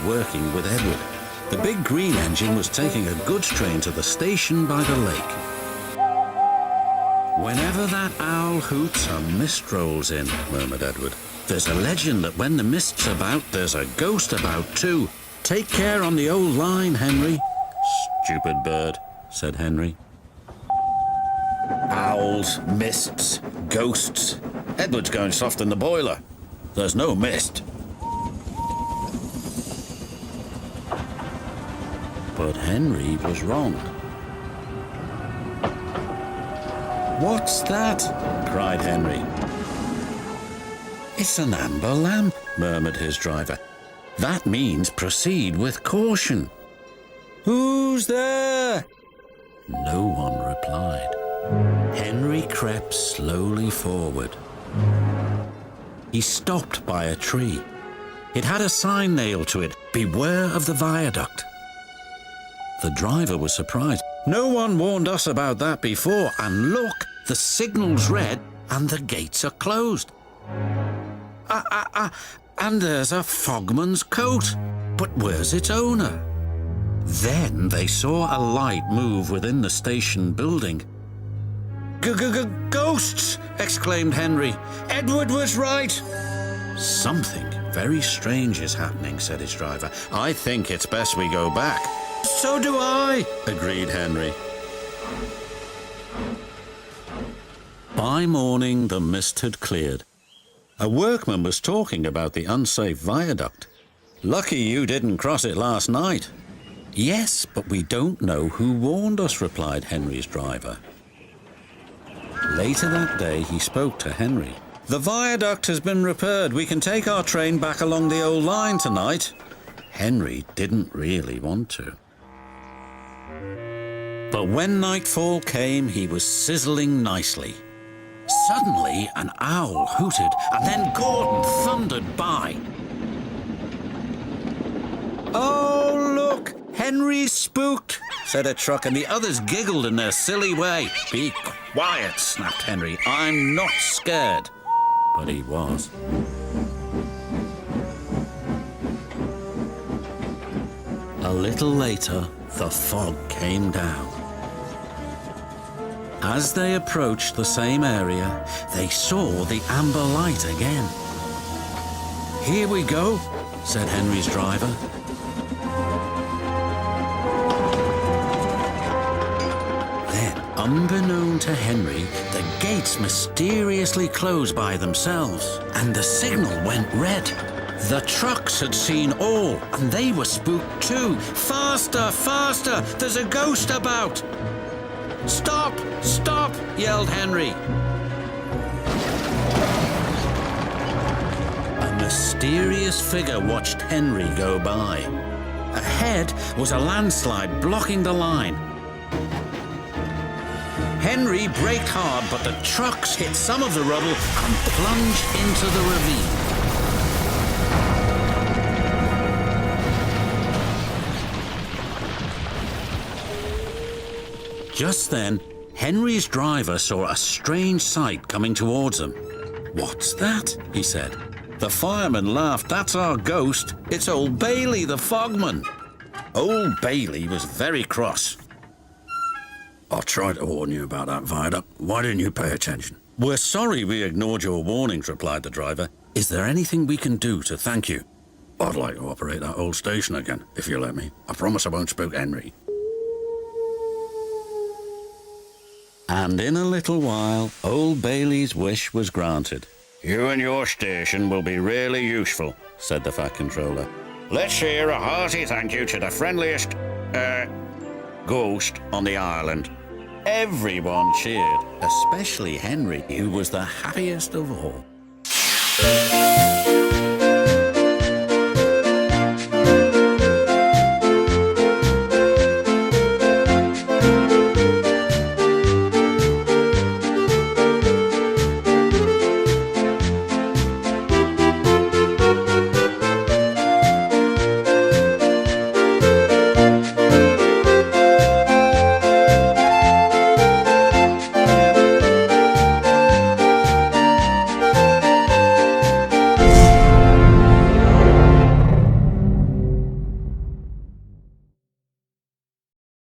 working with Edward. The big green engine was taking a goods train to the station by the lake. "Whenever that owl hoots, a mist rolls in," murmured Edward. "There's a legend that when the mist's about, there's a ghost about too. Take care on the old line, Henry." "Stupid bird," said Henry. "Owls, mists, ghosts. Edward's going soft in the boiler. There's no mist." But Henry was wrong. "What's that?" cried Henry. "It's an amber lamp," murmured his driver. "That means proceed with caution." "Who's there?" No one replied. Henry crept slowly forward. He stopped by a tree. It had a sign nailed to it, "Beware of the viaduct." The driver was surprised. "No one warned us about that before, and look, the signal's red and the gates are closed. And there's a fogman's coat. But where's its owner?" Then they saw a light move within the station building. "Ghosts!" exclaimed Henry. "Edward was right." "Something very strange is happening," said his driver. "I think it's best we go back." "So do I," agreed Henry. By morning, the mist had cleared. A workman was talking about the unsafe viaduct. "Lucky you didn't cross it last night." "Yes, but we don't know who warned us," replied Henry's driver. Later that day, he spoke to Henry. "The viaduct has been repaired. We can take our train back along the old line tonight." Henry didn't really want to. But when nightfall came, he was sizzling nicely. Suddenly, an owl hooted, and then Gordon thundered by. "Oh, look! Henry's spooked," said a truck, and the others giggled in their silly way. "Be quiet," snapped Henry. "I'm not scared." But he was. A little later, the fog came down. As they approached the same area, they saw the amber light again. "Here we go," said Henry's driver. Then, unbeknown to Henry, the gates mysteriously closed by themselves, and the signal went red. The trucks had seen all, and they were spooked too. "Faster, faster! There's a ghost about!" "Stop! Stop!" yelled Henry. A mysterious figure watched Henry go by. Ahead was a landslide blocking the line. Henry braked hard, but the trucks hit some of the rubble and plunged into the ravine. Just then, Henry's driver saw a strange sight coming towards them. "What's that?" he said. The fireman laughed. "That's our ghost. It's Old Bailey, the fogman." Old Bailey was very cross. "I tried to warn you about that viaduct. Why didn't you pay attention?" "We're sorry we ignored your warnings," replied the driver. "Is there anything we can do to thank you?" "I'd like to operate that old station again, if you let me. I promise I won't spook Henry." And in a little while, Old Bailey's wish was granted. "You and your station will be really useful," said the Fat Controller. "Let's hear a hearty thank you to the friendliest, ghost on the island." Everyone cheered, especially Henry, who was the happiest of all.